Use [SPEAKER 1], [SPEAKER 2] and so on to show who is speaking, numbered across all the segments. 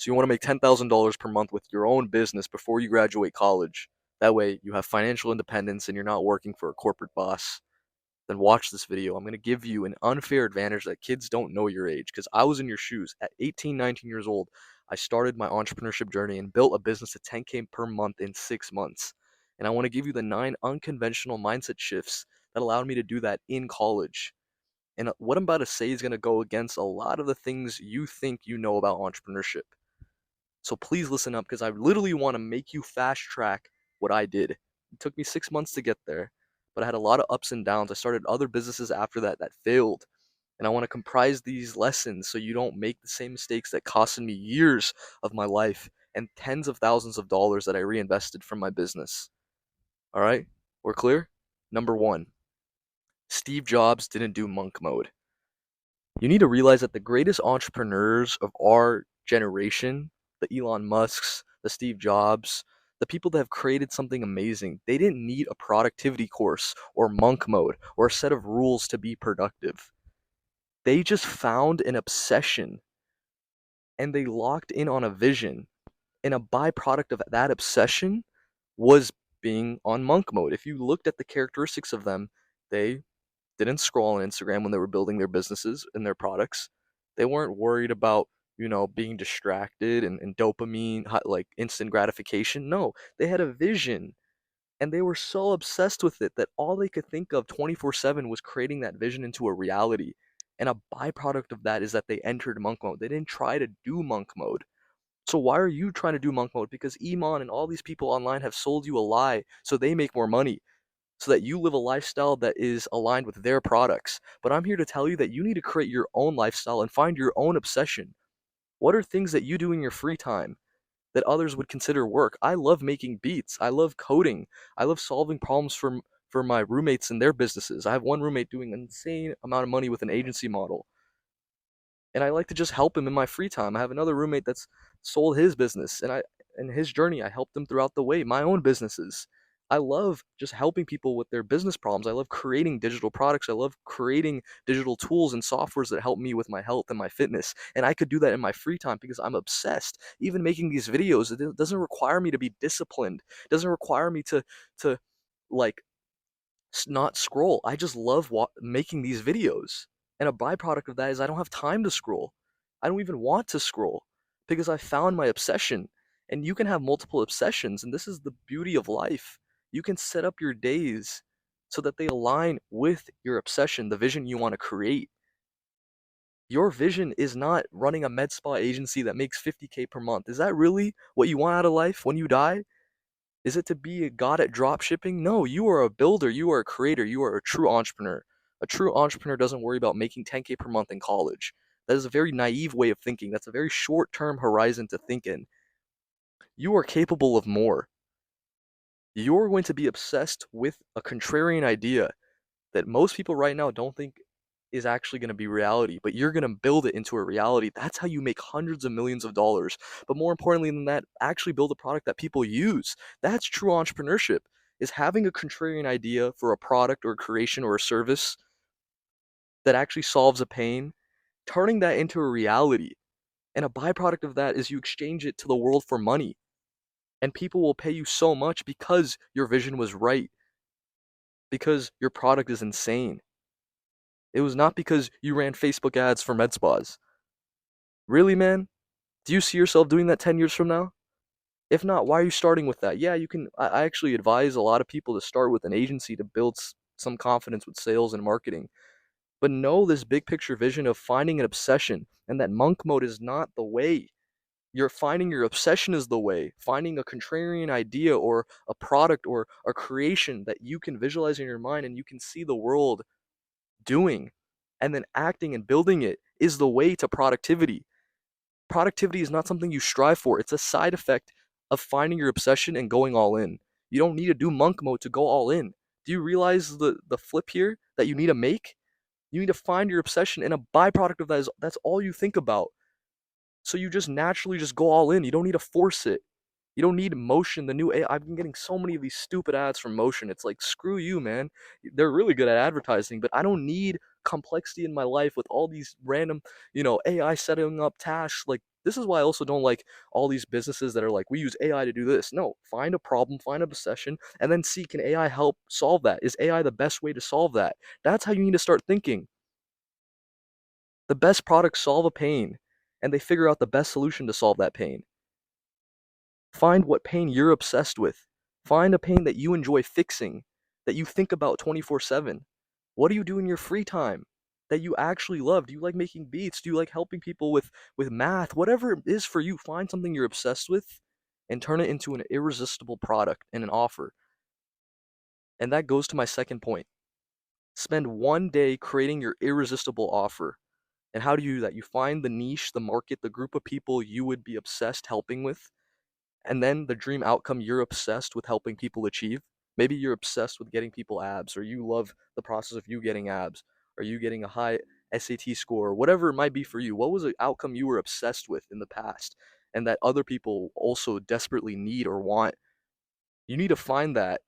[SPEAKER 1] So you want to make $10,000 per month with your own business before you graduate college. That way you have financial independence and you're not working for a corporate boss. Then watch this video. I'm going to give you an unfair advantage that kids don't know your age, because I was in your shoes. At 18, 19 years old, I started my entrepreneurship journey and built a business at 10K per month in 6 months. And I want to give you the 9 unconventional mindset shifts that allowed me to do that in college. And what I'm about to say is going to go against a lot of the things you think you know about entrepreneurship. So please listen up, because I literally want to make you fast track what I did. It took me 6 months to get there, but I had a lot of ups and downs. I started other businesses after that that failed. And I want to comprise these lessons so you don't make the same mistakes that costed me years of my life and tens of thousands of dollars that I reinvested from my business. All right? We're clear? Number one, Steve Jobs didn't do monk mode. You need to realize that the greatest entrepreneurs of our generation, the Elon Musks, the Steve Jobs, the people that have created something amazing, they didn't need a productivity course or monk mode or a set of rules to be productive. They just found an obsession and they locked in on a vision. And a byproduct of that obsession was being on monk mode. If you looked at the characteristics of them, they didn't scroll on Instagram when they were building their businesses and their products. They weren't worried about, being distracted and dopamine, like instant gratification. No, they had a vision and they were so obsessed with it that all they could think of 24/7 was creating that vision into a reality. And a byproduct of that is that they entered monk mode. They didn't try to do monk mode. So why are you trying to do monk mode? Because Iman and all these people online have sold you a lie so they make more money, so that you live a lifestyle that is aligned with their products. But I'm here to tell you that you need to create your own lifestyle and find your own obsession. What are things that you do in your free time that others would consider work? I love making beats. I love coding. I love solving problems for my roommates and their businesses. I have one roommate doing an insane amount of money with an agency model, and I like to just help him in my free time. I have another roommate that's sold his business, and I in his journey I helped him throughout the way. My own businesses. I love just helping people with their business problems. I love creating digital products. I love creating digital tools and softwares that help me with my health and my fitness. And I could do that in my free time because I'm obsessed. Even making these videos, it doesn't require me to be disciplined. It doesn't require me to like not scroll. I just love making these videos. And a byproduct of that is I don't have time to scroll. I don't even want to scroll because I found my obsession. And you can have multiple obsessions, and this is the beauty of life. You can set up your days so that they align with your obsession, the vision you want to create. Your vision is not running a med spa agency that makes 50K per month. Is that really what you want out of life when you die? Is it to be a god at drop shipping? No, you are a builder, you are a creator, you are a true entrepreneur. A true entrepreneur doesn't worry about making 10K per month in college. That is a very naive way of thinking. That's a very short term horizon to think in. You are capable of more. You're going to be obsessed with a contrarian idea that most people right now don't think is actually going to be reality, but you're going to build it into a reality. That's how you make hundreds of millions of dollars. But more importantly than that, actually build a product that people use. That's true entrepreneurship, is having a contrarian idea for a product or a creation or a service that actually solves a pain, turning that into a reality. And a byproduct of that is you exchange it to the world for money. And people will pay you so much because your vision was right, because your product is insane. It was not because you ran Facebook ads for med spas. Really, man? Do you see yourself doing that 10 years from now? If not, why are you starting with that? Yeah, you can. I actually advise a lot of people to start with an agency to build some confidence with sales and marketing. But know this big picture vision of finding an obsession, and that monk mode is not the way. You're finding your obsession is the way. Finding a contrarian idea or a product or a creation that you can visualize in your mind and you can see the world doing, and then acting and building it is the way to productivity. Productivity is not something you strive for. It's a side effect of finding your obsession and going all in. You don't need to do monk mode to go all in. Do you realize the flip here that you need to make? You need to find your obsession, and a byproduct of that is that's all you think about. So you just naturally just go all in. You don't need to force it. You don't need Motion, the new AI. I've been getting so many of these stupid ads from Motion. It's like, screw you, man. They're really good at advertising, but I don't need complexity in my life with all these random, AI setting up tasks. Like, this is why I also don't like all these businesses that are like, we use AI to do this. No, find a problem, find a obsession, and then see, can AI help solve that? Is AI the best way to solve that? That's how you need to start thinking. The best products solve a pain, and they figure out the best solution to solve that pain. Find what pain you're obsessed with. Find a pain that you enjoy fixing, that you think about 24/7. What do you do in your free time that you actually love? Do you like making beats? Do you like helping people with math? Whatever it is for you, find something you're obsessed with and turn it into an irresistible product and an offer. And that goes to my second point. Spend one day creating your irresistible offer. And how do you do that? You find the niche, the market, the group of people you would be obsessed helping with, and then the dream outcome you're obsessed with helping people achieve. Maybe you're obsessed with getting people abs, or you love the process of you getting abs, or you getting a high SAT score, or whatever it might be for you. What was the outcome you were obsessed with in the past and that other people also desperately need or want? You need to find that.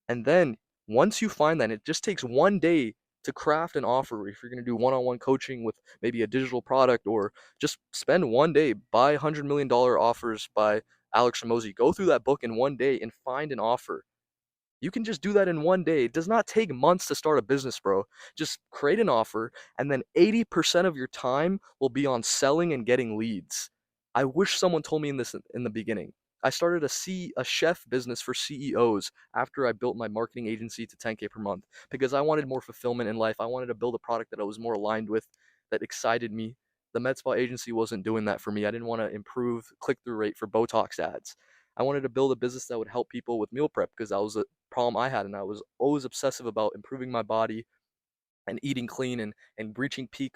[SPEAKER 1] And then once you find that, it just takes one day to craft an offer. If you're going to do one-on-one coaching with maybe a digital product, or just spend one day, buy $100 million offers by Alex Ramosi. Go through that book in one day and find an offer. You can just do that in one day. It does not take months to start a business, bro. Just create an offer, and then 80% of your time will be on selling and getting leads. I wish someone told me this in the beginning. I started a chef business for CEOs after I built my marketing agency to 10K per month because I wanted more fulfillment in life. I wanted to build a product that I was more aligned with, that excited me. The Med Spa agency wasn't doing that for me. I didn't want to improve click-through rate for Botox ads. I wanted to build a business that would help people with meal prep because that was a problem I had, and I was always obsessive about improving my body and eating clean and reaching peak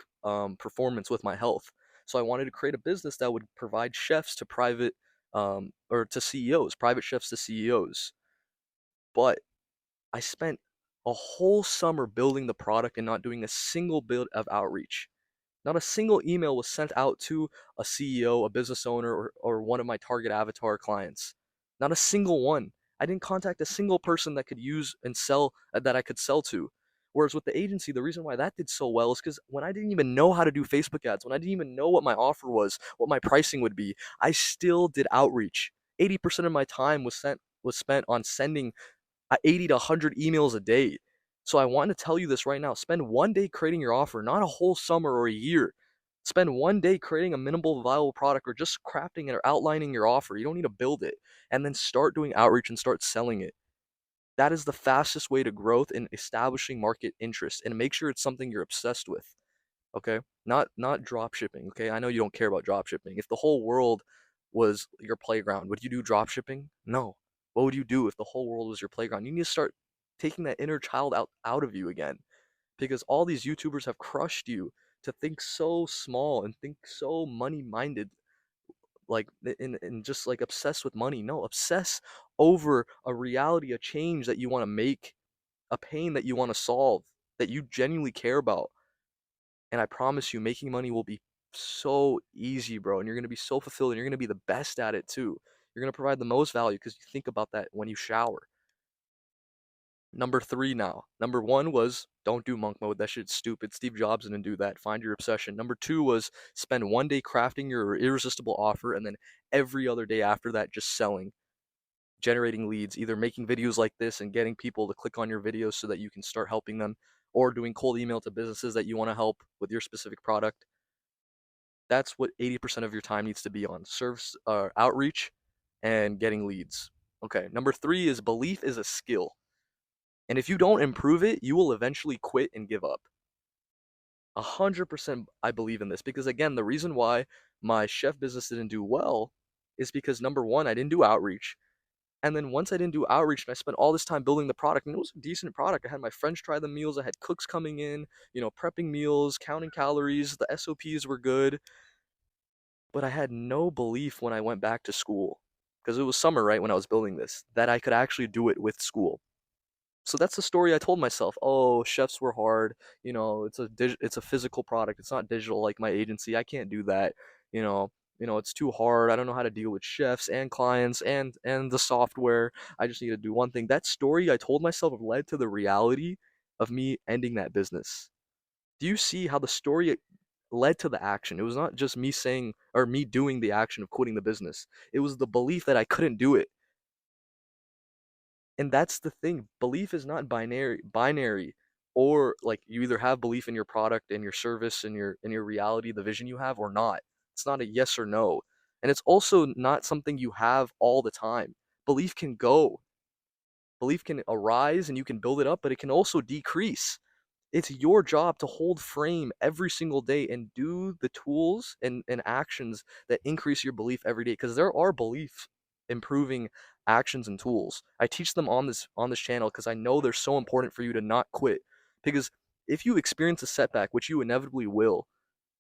[SPEAKER 1] performance with my health. So I wanted to create a business that would provide chefs to private or to CEOs, private chefs to CEOs. But I spent a whole summer building the product and not doing a single bit of outreach. Not a single email was sent out to a CEO, a business owner, or one of my target avatar clients. Not a single one. I didn't contact a single person that could use and sell, that I could sell to. Whereas with the agency, the reason why that did so well is because when I didn't even know how to do Facebook ads, when I didn't even know what my offer was, what my pricing would be, I still did outreach. 80% of my time was spent on sending 80 to 100 emails a day. So I want to tell you this right now. Spend one day creating your offer, not a whole summer or a year. Spend one day creating a minimal viable product or just crafting it or outlining your offer. You don't need to build it. And then start doing outreach and start selling it. That is the fastest way to growth in establishing market interest, and make sure it's something you're obsessed with. Okay? Not drop shipping. Okay? I know you don't care about drop shipping. If the whole world was your playground, would you do drop shipping? No. What would you do if the whole world was your playground? You need to start taking that inner child out of you again, because all these YouTubers have crushed you to think so small and think so money minded, like and just like obsessed with money. No, obsess over a reality, a change that you want to make, a pain that you want to solve, that you genuinely care about. And I promise you, making money will be so easy, bro. And you're going to be so fulfilled, and you're going to be the best at it too. You're going to provide the most value because you think about that when you shower. Number three now. Number one was don't do monk mode. That shit's stupid. Steve Jobs didn't do that. Find your obsession. Number two was spend one day crafting your irresistible offer, and then every other day after that, just selling, generating leads, either making videos like this and getting people to click on your videos so that you can start helping them, or doing cold email to businesses that you want to help with your specific product. That's what 80% of your time needs to be on: service, outreach, and getting leads. Okay, number three is belief is a skill. And if you don't improve it, you will eventually quit and give up. 100% I believe in this, because again, the reason why my chef business didn't do well is because number one, I didn't do outreach. And then once I didn't do outreach and I spent all this time building the product, and it was a decent product. I had my friends try the meals, I had cooks coming in, prepping meals, counting calories, the SOPs were good. But I had no belief when I went back to school, because it was summer, right, when I was building this, that I could actually do it with school. So that's the story I told myself. Oh, chefs were hard. It's a physical product. It's not digital like my agency. I can't do that. You know, it's too hard. I don't know how to deal with chefs and clients and the software. I just need to do one thing. That story I told myself led to the reality of me ending that business. Do you see how the story led to the action? It was not just me saying or me doing the action of quitting the business. It was the belief that I couldn't do it. And that's the thing. Belief is not binary or like you either have belief in your product and your service and your reality, the vision you have or not. It's not a yes or no. And it's also not something you have all the time. Belief can go. Belief can arise and you can build it up, but it can also decrease. It's your job to hold frame every single day and do the tools and actions that increase your belief every day, because there are belief improving actions and tools. I teach them on this channel because I know they're so important for you to not quit. Because if you experience a setback, which you inevitably will,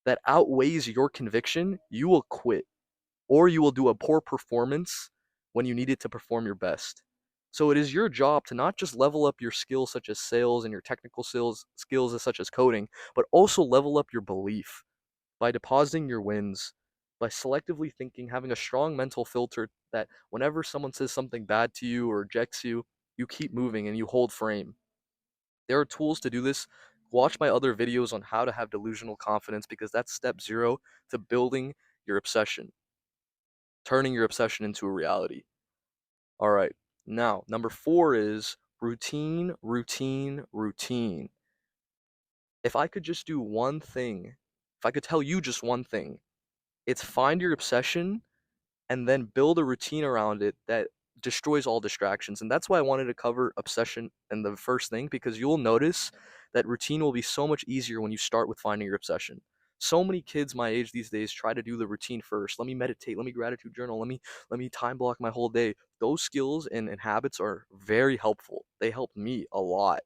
[SPEAKER 1] that outweighs your conviction, you will quit or you will do a poor performance when you need it to perform your best. So it is your job to not just level up your skills such as sales and your technical skills such as coding, but also level up your belief by depositing your wins, by selectively thinking, having a strong mental filter that whenever someone says something bad to you or rejects you, you keep moving and you hold frame. There are tools to do this. Watch my other videos on how to have delusional confidence because that's step 0 to building your obsession, turning your obsession into a reality. All right. Now, number 4 is routine, routine, routine. If I could just do one thing, if I could tell you just one thing, it's find your obsession and then build a routine around it that destroys all distractions. And that's why I wanted to cover obsession in the first thing, because you'll notice that routine will be so much easier when you start with finding your obsession. So many kids my age these days try to do the routine first. Let me meditate, let me gratitude journal, let me time block my whole day. Those skills and habits are very helpful. They helped me a lot.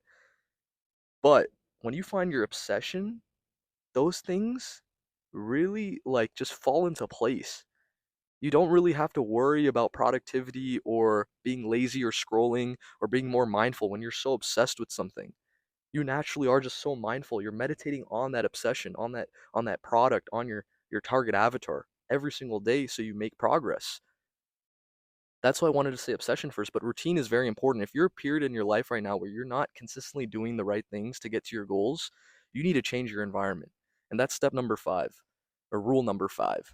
[SPEAKER 1] But when you find your obsession, those things really like just fall into place. You don't really have to worry about productivity or being lazy or scrolling or being more mindful when you're so obsessed with something. You naturally are just so mindful. You're meditating on that obsession, on that product, on your target avatar every single day so you make progress. That's why I wanted to say obsession first, but routine is very important. If you're a period in your life right now where you're not consistently doing the right things to get to your goals, you need to change your environment. And that's step number 5, or rule number 5.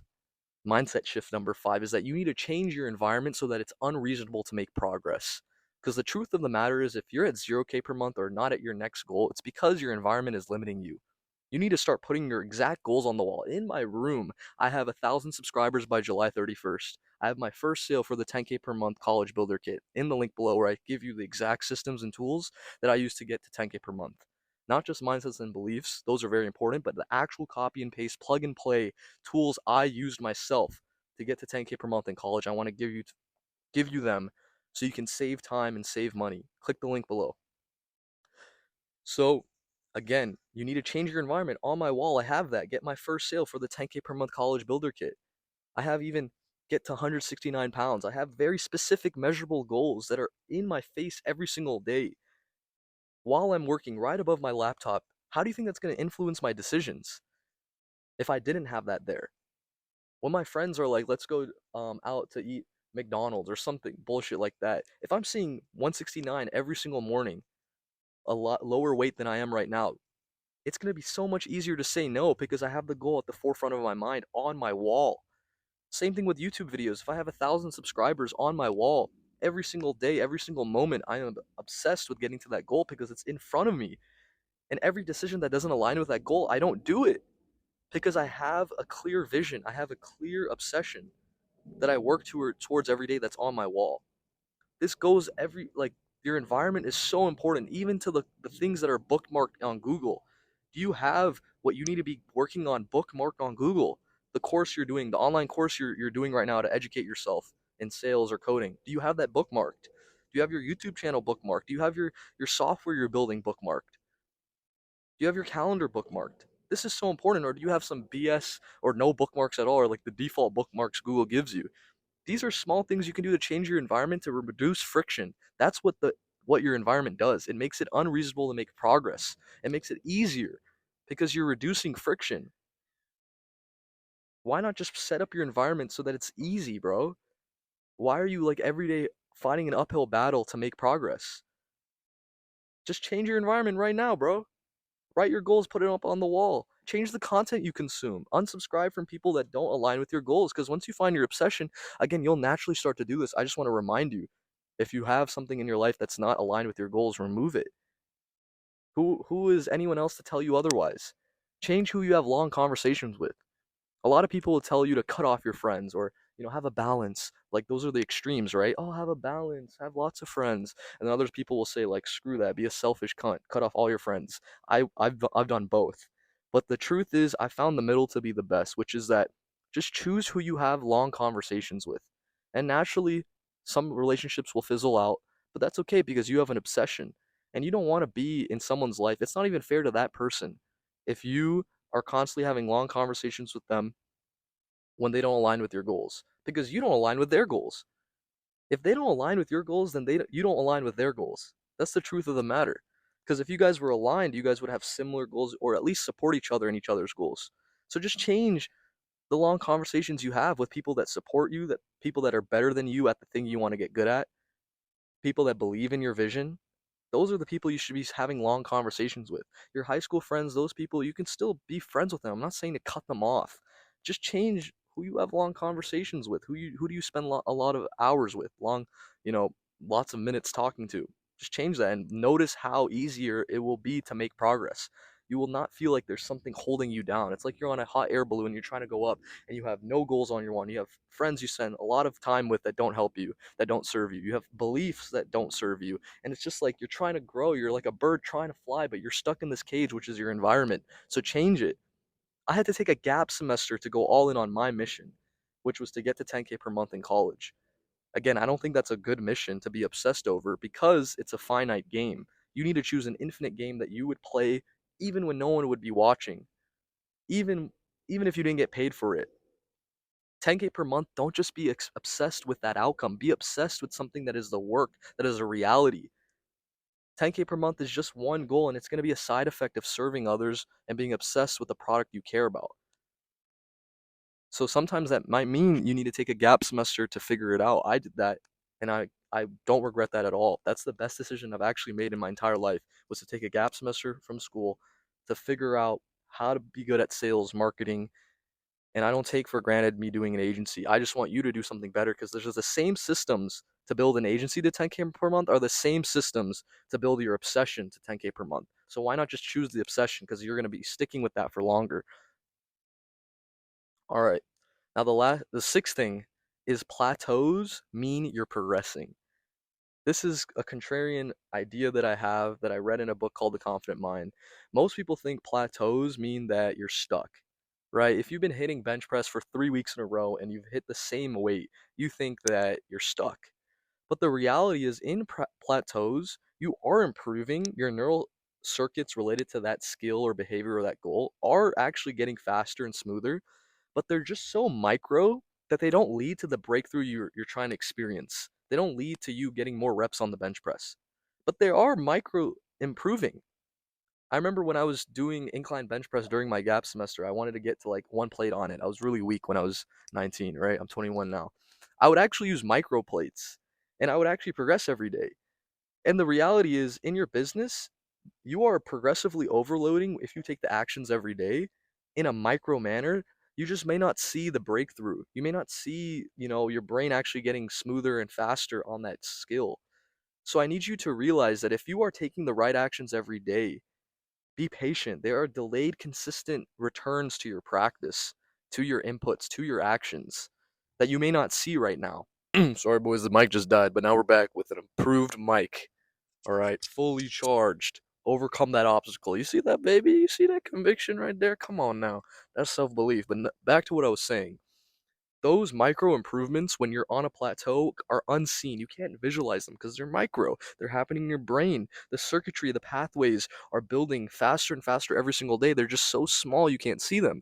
[SPEAKER 1] Mindset shift number 5 is that you need to change your environment so that it's unreasonable to make progress. Because the truth of the matter is, if you're at 0K per month or not at your next goal, it's because your environment is limiting you. You need to start putting your exact goals on the wall. In my room, I have 1,000 subscribers by July 31st. I have my first sale for the 10K per month college builder kit in the link below, where I give you the exact systems and tools that I use to get to 10K per month. Not just mindsets and beliefs, those are very important, but the actual copy and paste, plug and play tools I used myself to get to 10K per month in college. I want to give you them so you can save time and save money. Click the link below. So again, you need to change your environment. On my wall, I have that. Get my first sale for the 10K per month college builder kit. I have even get to 169 pounds. I have very specific measurable goals that are in my face every single day while I'm working right above my laptop. How do you think that's going to influence my decisions if I didn't have that there? When my friends are like, let's go out to eat McDonald's or something bullshit like that, if I'm seeing 169 every single morning, a lot lower weight than I am right now, it's going to be so much easier to say no because I have the goal at the forefront of my mind on my wall. Same thing with YouTube videos. If I have 1,000 subscribers on my wall every single day, every single moment, I am obsessed with getting to that goal because it's in front of me. And every decision that doesn't align with that goal, I don't do it because I have a clear vision. I have a clear obsession that I work towards every day that's on my wall. This goes every like your environment is so important, even to the things that are bookmarked on Google. Do you have what you need to be working on bookmarked on Google? The course you're doing, the online course you're doing right now to educate yourself in sales or coding. Do you have that bookmarked? Do you have your YouTube channel bookmarked? Do you have your software you're building bookmarked? Do you have your calendar bookmarked? This is so important. Or do you have some BS or no bookmarks at all, or like the default bookmarks Google gives you? These are small things you can do to change your environment to reduce friction. That's what your environment does. It makes it unreasonable to make progress. It makes it easier because you're reducing friction. Why not just set up your environment so that it's easy, bro? Why are you like every day fighting an uphill battle to make progress? Just change your environment right now, bro. Write your goals, put it up on the wall. Change the content you consume. Unsubscribe from people that don't align with your goals, because once you find your obsession, again, you'll naturally start to do this. I just want to remind you, if you have something in your life that's not aligned with your goals, remove it. Who is anyone else to tell you otherwise? Change who you have long conversations with. A lot of people will tell you to cut off your friends, or have a balance. Like, those are the extremes, right? Oh, have a balance, have lots of friends. And then other people will say, like, screw that, be a selfish cunt, cut off all your friends. I've done both, but the truth is I found the middle to be the best, which is that just choose who you have long conversations with. And naturally, some relationships will fizzle out, but that's okay, because you have an obsession and you don't want to be in someone's life. It's not even fair to that person if you are constantly having long conversations with them when they don't align with your goals, because you don't align with their goals. If they don't align with your goals, then you don't align with their goals. That's the truth of the matter. Because if you guys were aligned, you guys would have similar goals, or at least support each other in each other's goals. So just change the long conversations you have with people that support you, that people that are better than you at the thing you want to get good at, people that believe in your vision. Those are the people you should be having long conversations with. Your high school friends, those people, you can still be friends with them. I'm not saying to cut them off. Just change who you have long conversations with. Who do you spend a lot of hours with? You know, lots of minutes talking to. Just change that and notice how easier it will be to make progress. You will not feel like there's something holding you down. It's like you're on a hot air balloon, you're trying to go up, and you have no goals on your one. You have friends you spend a lot of time with that don't help you, that don't serve you. You have beliefs that don't serve you, and it's just like you're trying to grow. You're like a bird trying to fly, but you're stuck in this cage, which is your environment. So change it. I had to take a gap semester to go all in on my mission, which was to get to 10K per month in college. Again, I don't think that's a good mission to be obsessed over, because it's a finite game. You need to choose an infinite game that you would play even when no one would be watching, even even if you didn't get paid for it. 10K per month, don't just be obsessed with that outcome. Be obsessed with something that is the work, that is a reality. 10K per month is just one goal, and it's going to be a side effect of serving others and being obsessed with the product you care about. So sometimes that might mean you need to take a gap semester to figure it out. I did that, and I don't regret that at all. That's the best decision I've actually made in my entire life, was to take a gap semester from school to figure out how to be good at sales, marketing, and I don't take for granted me doing an agency. I just want you to do something better, because there's just the same systems to build an agency to 10K per month are the same systems to build your obsession to 10K per month. So why not just choose the obsession, because you're going to be sticking with that for longer. All right. Now the sixth thing is, plateaus mean you're progressing. This is a contrarian idea that I have, that I read in a book called The Confident Mind. Most people think plateaus mean that you're stuck, right? If you've been hitting bench press for 3 weeks in a row and you've hit the same weight, you think that you're stuck. But the reality is, in plateaus, you are improving. Your neural circuits related to that skill or behavior or that goal are actually getting faster and smoother, but they're just so micro that they don't lead to the breakthrough you're trying to experience. They don't lead to you getting more reps on the bench press, but they are micro improving. I remember when I was doing incline bench press during my gap semester, I wanted to get to like one plate on it. I was really weak when I was 19, right? I'm 21 now. I would actually use micro plates, and I would actually progress every day. And the reality is, in your business, you are progressively overloading if you take the actions every day in a micro manner. You just may not see the breakthrough. You may not see, your brain actually getting smoother and faster on that skill. So I need you to realize that if you are taking the right actions every day, be patient. There are delayed, consistent returns to your practice, to your inputs, to your actions that you may not see right now. Sorry, boys, the mic just died, but now we're back with an improved mic. All right, fully charged. Overcome that obstacle. You see that, baby? You see that conviction right there? Come on now. That's self belief. But back to what I was saying. Those micro improvements when you're on a plateau are unseen. You can't visualize them because they're micro. They're happening in your brain. The circuitry, the pathways are building faster and faster every single day. They're just so small you can't see them.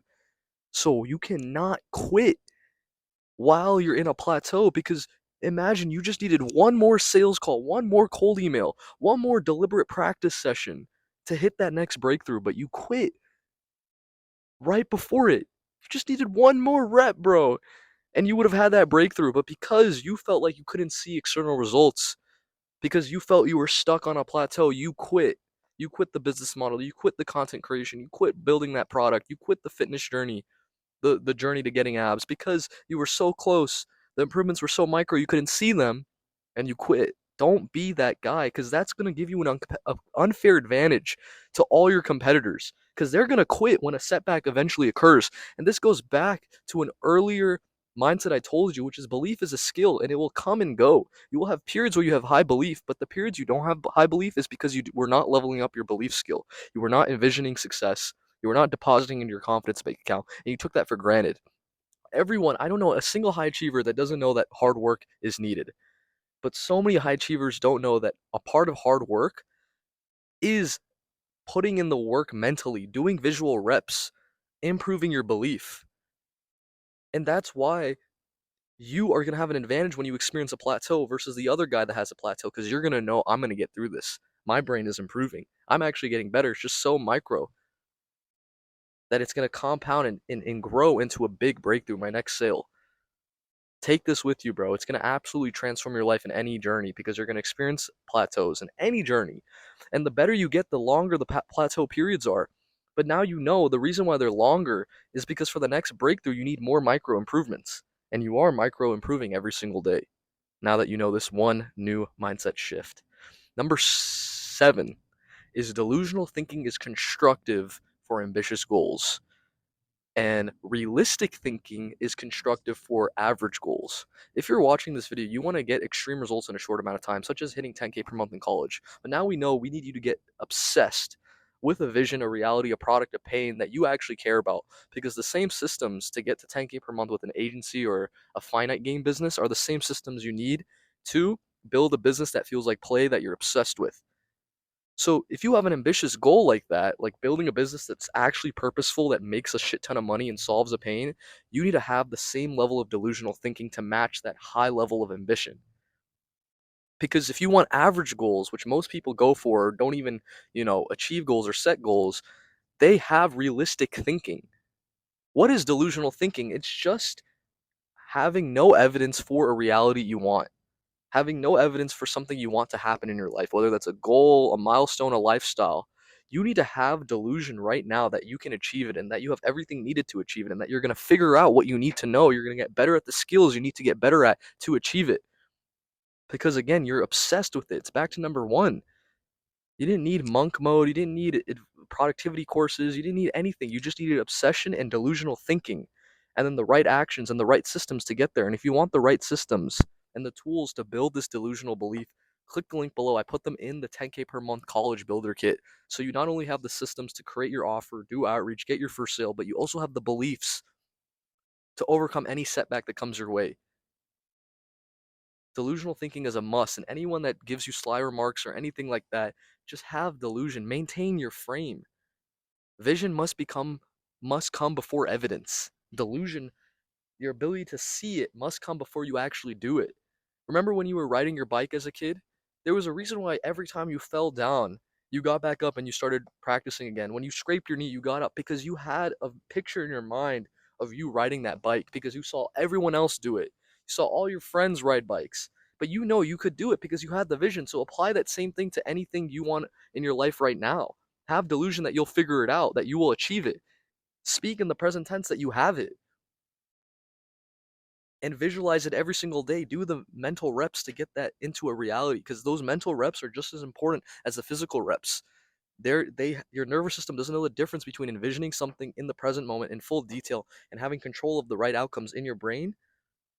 [SPEAKER 1] So you cannot quit while you're in a plateau, because imagine you just needed one more sales call, one more cold email, one more deliberate practice session to hit that next breakthrough, but you quit right before it. You just needed one more rep, bro, and you would have had that breakthrough. But because you felt like you couldn't see external results, because you felt you were stuck on a plateau, you quit. You quit the business model, you quit the content creation, you quit building that product, you quit the fitness journey, the journey to getting abs because you were so close. The improvements were so micro you couldn't see them, and you quit. Don't be that guy because that's going to give you an unfair advantage to all your competitors because they're going to quit when a setback eventually occurs. And this goes back to an earlier mindset I told you, which is belief is a skill and it will come and go. You will have periods where you have high belief, but the periods you don't have high belief is because you were not leveling up your belief skill. You were not envisioning success. You were not depositing into your confidence bank account, and you took that for granted. Everyone, I don't know a single high achiever that doesn't know that hard work is needed. But so many high achievers don't know that a part of hard work is putting in the work mentally, doing visual reps, improving your belief. And that's why you are going to have an advantage when you experience a plateau versus the other guy that has a plateau because you're going to know I'm going to get through this. My brain is improving. I'm actually getting better. It's just so micro that it's going to compound and grow into a big breakthrough, my next sale. Take this with you, bro. It's going to absolutely transform your life in any journey because you're going to experience plateaus in any journey. And the better you get, the longer the plateau periods are. But now you know the reason why they're longer is because for the next breakthrough, you need more micro improvements. And you are micro improving every single day. Now that you know this one new mindset shift. Number 7 is delusional thinking is constructive for ambitious goals. And realistic thinking is constructive for average goals. If you're watching this video, you want to get extreme results in a short amount of time, such as hitting 10K per month in college. But now we know we need you to get obsessed with a vision, a reality, a product, a pain that you actually care about. Because the same systems to get to 10K per month with an agency or a finite game business are the same systems you need to build a business that feels like play that you're obsessed with. So if you have an ambitious goal like that, like building a business that's actually purposeful, that makes a shit ton of money and solves a pain, you need to have the same level of delusional thinking to match that high level of ambition. Because if you want average goals, which most people go for, or don't even, achieve goals or set goals, they have realistic thinking. What is delusional thinking? It's just having no evidence for a reality you want. Having no evidence for something you want to happen in your life, whether that's a goal, a milestone, a lifestyle. You need to have delusion right now that you can achieve it and that you have everything needed to achieve it and that you're going to figure out what you need to know. You're going to get better at the skills you need to get better at to achieve it. Because again, you're obsessed with it. It's back to number 1. You didn't need monk mode. You didn't need productivity courses. You didn't need anything. You just needed obsession and delusional thinking, and then the right actions and the right systems to get there. And if you want the right systems and the tools to build this delusional belief, click the link below. I put them in the 10K per month college builder kit. So you not only have the systems to create your offer, do outreach, get your first sale, but you also have the beliefs to overcome any setback that comes your way. Delusional thinking is a must, and anyone that gives you sly remarks or anything like that, just have delusion. Maintain your frame. Vision must come before evidence. Delusion, your ability to see it must come before you actually do it. Remember when you were riding your bike as a kid? There was a reason why every time you fell down, you got back up and you started practicing again. When you scraped your knee, you got up because you had a picture in your mind of you riding that bike because you saw everyone else do it. You saw all your friends ride bikes. But you know you could do it because you had the vision. So apply that same thing to anything you want in your life right now. Have delusion that you'll figure it out, that you will achieve it. Speak in the present tense that you have it and visualize it every single day. Do the mental reps to get that into a reality because those mental reps are just as important as the physical reps. Your nervous system doesn't know the difference between envisioning something in the present moment in full detail and having control of the right outcomes in your brain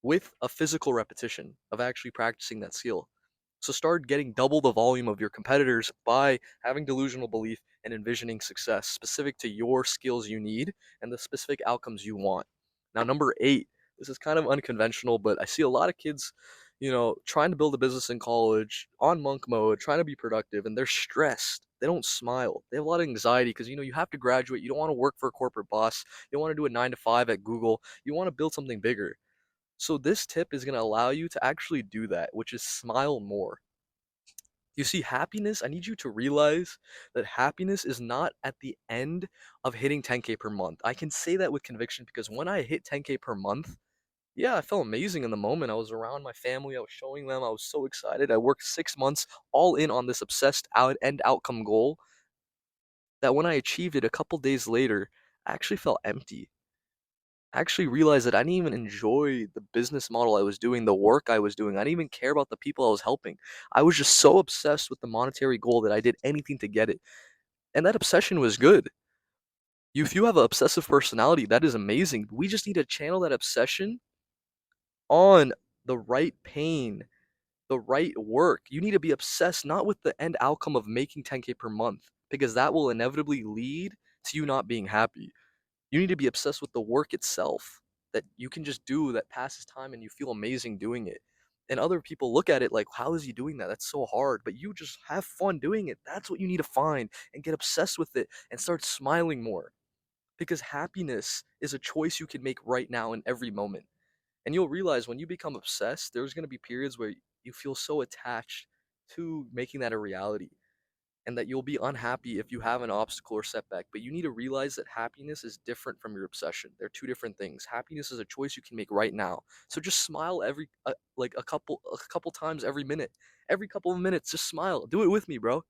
[SPEAKER 1] with a physical repetition of actually practicing that skill. So start getting double the volume of your competitors by having delusional belief and envisioning success specific to your skills you need and the specific outcomes you want. Now, number 8, this is kind of unconventional, but I see a lot of kids, trying to build a business in college on monk mode, trying to be productive, and they're stressed. They don't smile. They have a lot of anxiety because, you have to graduate. You don't want to work for a corporate boss. You don't want to do a 9 to 5 at Google. You want to build something bigger. So this tip is going to allow you to actually do that, which is smile more. You see, happiness, I need you to realize that happiness is not at the end of hitting 10K per month. I can say that with conviction because when I hit 10K per month, yeah, I felt amazing in the moment. I was around my family, I was showing them, I was so excited. I worked 6 months all in on this obsessed end outcome goal. that when I achieved it a couple days later, I actually felt empty. I actually realized that I didn't even enjoy the business model I was doing, the work I was doing. I didn't even care about the people I was helping. I was just so obsessed with the monetary goal that I did anything to get it. And that obsession was good. If you have an obsessive personality, that is amazing. We just need to channel that obsession on the right pain, the right work. You need to be obsessed not with the end outcome of making 10K per month, because that will inevitably lead to you not being happy. You need to be obsessed with the work itself that you can just do that passes time and you feel amazing doing it. And other people look at it like, how is he doing that? That's so hard. But you just have fun doing it. That's what you need to find and get obsessed with it and start smiling more. Because happiness is a choice you can make right now in every moment. And you'll realize when you become obsessed, there's going to be periods where you feel so attached to making that a reality, and that you'll be unhappy if you have an obstacle or setback. But you need to realize that happiness is different from your obsession. They're two different things. Happiness is a choice you can make right now. So just smile every like a couple times every minute. Every couple of minutes, just smile. Do it with me, bro.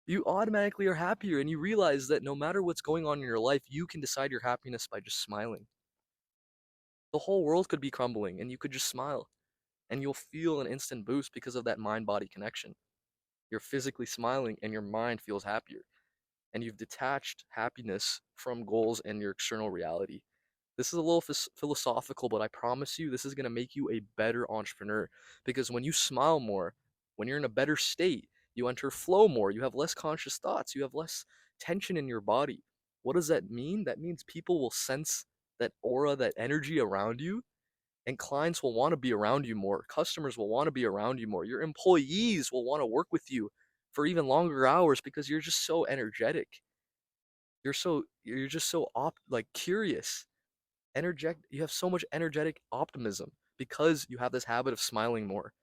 [SPEAKER 1] You automatically are happier, and you realize that no matter what's going on in your life, you can decide your happiness by just smiling. The whole world could be crumbling, and you could just smile, and you'll feel an instant boost because of that mind body connection. You're physically smiling, and your mind feels happier, and you've detached happiness from goals and your external reality. This is a little philosophical, but I promise you, this is going to make you a better entrepreneur, because when you smile more, when you're in a better state, you enter flow more, you have less conscious thoughts, you have less tension in your body. What does that mean? That means people will sense that aura, that energy around you, and clients will want to be around you more. Customers will want to be around you more. Your employees will want to work with you for even longer hours because you're just so energetic. You're just so curious, energetic. You have so much energetic optimism because you have this habit of smiling more.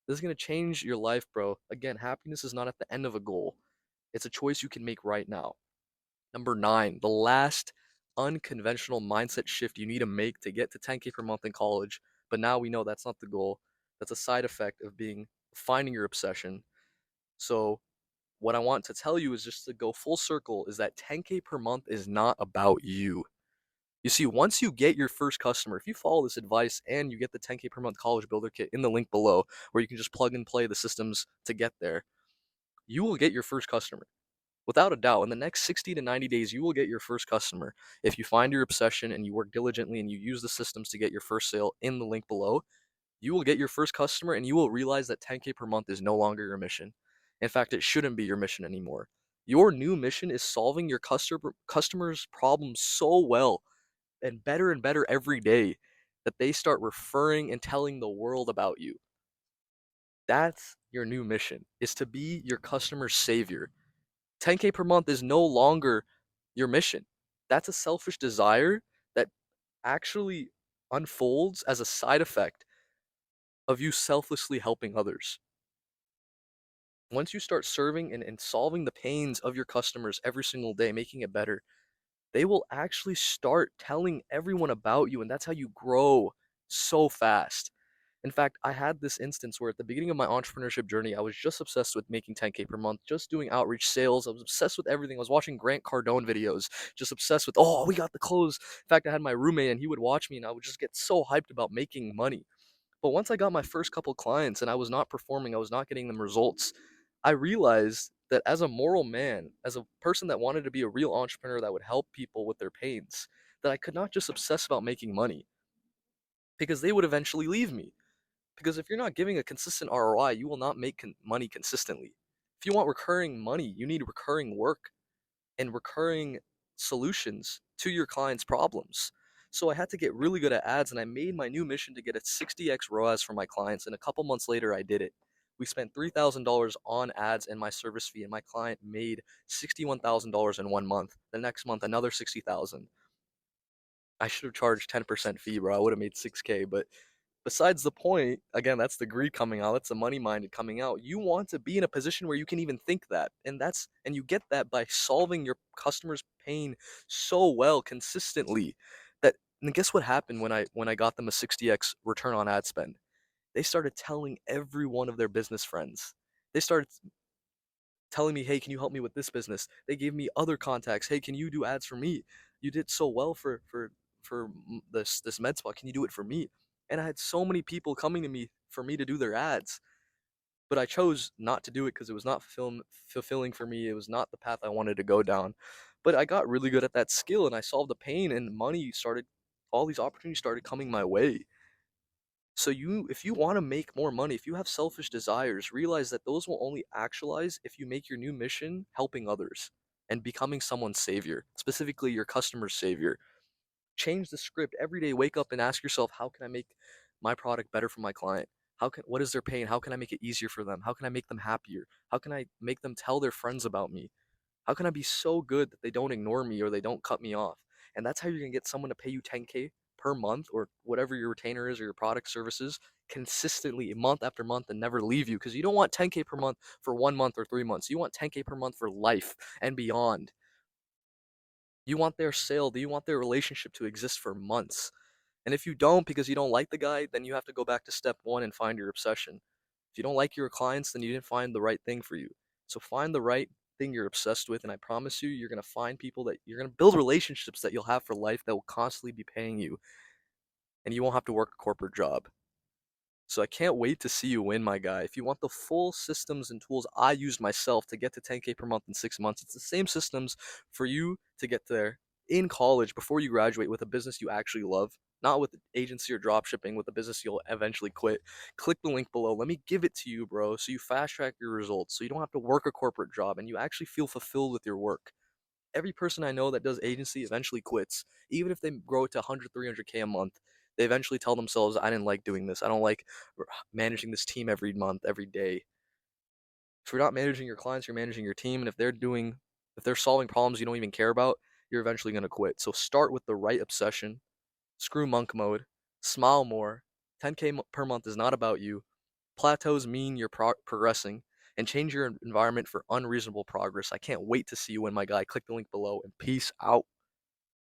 [SPEAKER 1] This is going to change your life, bro. Again, happiness is not at the end of a goal. It's a choice you can make right now. Number 9, the last unconventional mindset shift you need to make to get to 10K per month in college. But now we know that's not the goal. That's a side effect of finding your obsession. So what I want to tell you is just to go full circle is that 10K per month is not about you. You see, once you get your first customer, if you follow this advice and you get the 10K per month college builder kit in the link below, where you can just plug and play the systems to get there, you will get your first customer. Without a doubt, in the next 60 to 90 days, you will get your first customer. If you find your obsession and you work diligently and you use the systems to get your first sale in the link below, you will get your first customer and you will realize that 10K per month is no longer your mission. In fact, it shouldn't be your mission anymore. Your new mission is solving your customers' problems so well and better every day that they start referring and telling the world about you. That's your new mission, is to be your customer's savior. 10K per month is no longer your mission. That's a selfish desire that actually unfolds as a side effect of you selflessly helping others. Once you start serving and solving the pains of your customers every single day, making it better, they will actually start telling everyone about you, and that's how you grow so fast. In fact, I had this instance where at the beginning of my entrepreneurship journey, I was just obsessed with making 10K per month, just doing outreach sales. I was obsessed with everything. I was watching Grant Cardone videos, just obsessed with, oh, we got the close. In fact, I had my roommate and he would watch me and I would just get so hyped about making money. But once I got my first couple clients and I was not performing, I was not getting them results, I realized that as a moral man, as a person that wanted to be a real entrepreneur that would help people with their pains, that I could not just obsess about making money because they would eventually leave me. Because if you're not giving a consistent ROI, you will not make money consistently. If you want recurring money, you need recurring work and recurring solutions to your clients' problems. So I had to get really good at ads, and I made my new mission to get a 60x ROAS for my clients. And a couple months later, I did it. We spent $3,000 on ads and my service fee, and my client made $61,000 in 1 month. The next month, another 60,000. I should have charged 10% fee, bro. I would have made 6K. But besides the point, again, that's the greed coming out. That's the money minded coming out. You want to be in a position where you can even think that. And you get that by solving your customer's pain so well consistently that and guess what happened when I got them a 60x return on ad spend? They started telling every one of their business friends. They started telling me, "Hey, can you help me with this business?" They gave me other contacts. "Hey, can you do ads for me? You did so well for this med spa. Can you do it for me?" And I had so many people coming to me for me to do their ads, but I chose not to do it because it was not fulfilling for me. It was not the path I wanted to go down. But I got really good at that skill, and I solved the pain, and all these opportunities started coming my way. So if you want to make more money, if you have selfish desires, realize that those will only actualize if you make your new mission helping others and becoming someone's savior, specifically your customer's savior. Change the script every day. Wake up and ask yourself, how can I make my product better for my client? What is their pain? How can I make it easier for them? How can I make them happier? How can I make them tell their friends about me? How can I be so good that they don't ignore me or they don't cut me off? And that's how you're gonna get someone to pay you 10K per month or whatever your retainer is or your product services consistently month after month and never leave you, because you don't want 10K per month for 1 month or 3 months. You want 10K per month for life and beyond. You want their sale, you want their relationship to exist for months. And if you don't because you don't like the guy, then you have to go back to step one and find your obsession. If you don't like your clients, then you didn't find the right thing for you. So find the right thing you're obsessed with, and I promise you, you're going to find people that you're going to build relationships that you'll have for life that will constantly be paying you, and you won't have to work a corporate job. So I can't wait to see you win, my guy. If you want the full systems and tools I used myself to get to 10K per month in 6 months, it's the same systems for you to get there in college before you graduate with a business you actually love, not with agency or drop shipping, with a business you'll eventually quit. Click the link below. Let me give it to you, bro, so you fast track your results, so you don't have to work a corporate job and you actually feel fulfilled with your work. Every person I know that does agency eventually quits. Even if they grow it to 100, 300K a month, they eventually tell themselves, I didn't like doing this. I don't like managing this team every month, every day. If you're not managing your clients, you're managing your team. And if they're solving problems you don't even care about, you're eventually going to quit. So start with the right obsession. Screw monk mode. Smile more. 10K per month is not about you. Plateaus mean you're progressing, and change your environment for unreasonable progress. I can't wait to see you win, my guy. Click the link below, and peace out.